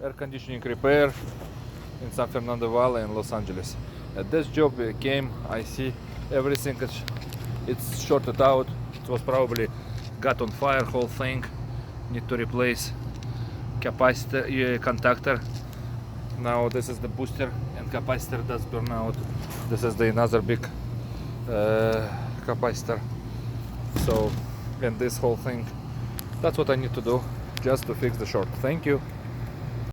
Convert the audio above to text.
air conditioning repair in San Fernando Valley in Los Angeles. This job came, I see everything it's shorted out. It was probably got on fire, whole thing. Need to replace capacitor contactor. Now this is the booster and capacitor does burn out. This is the another big capacitor. So, and this whole thing, that's what I need to do just to fix the short. Thank you.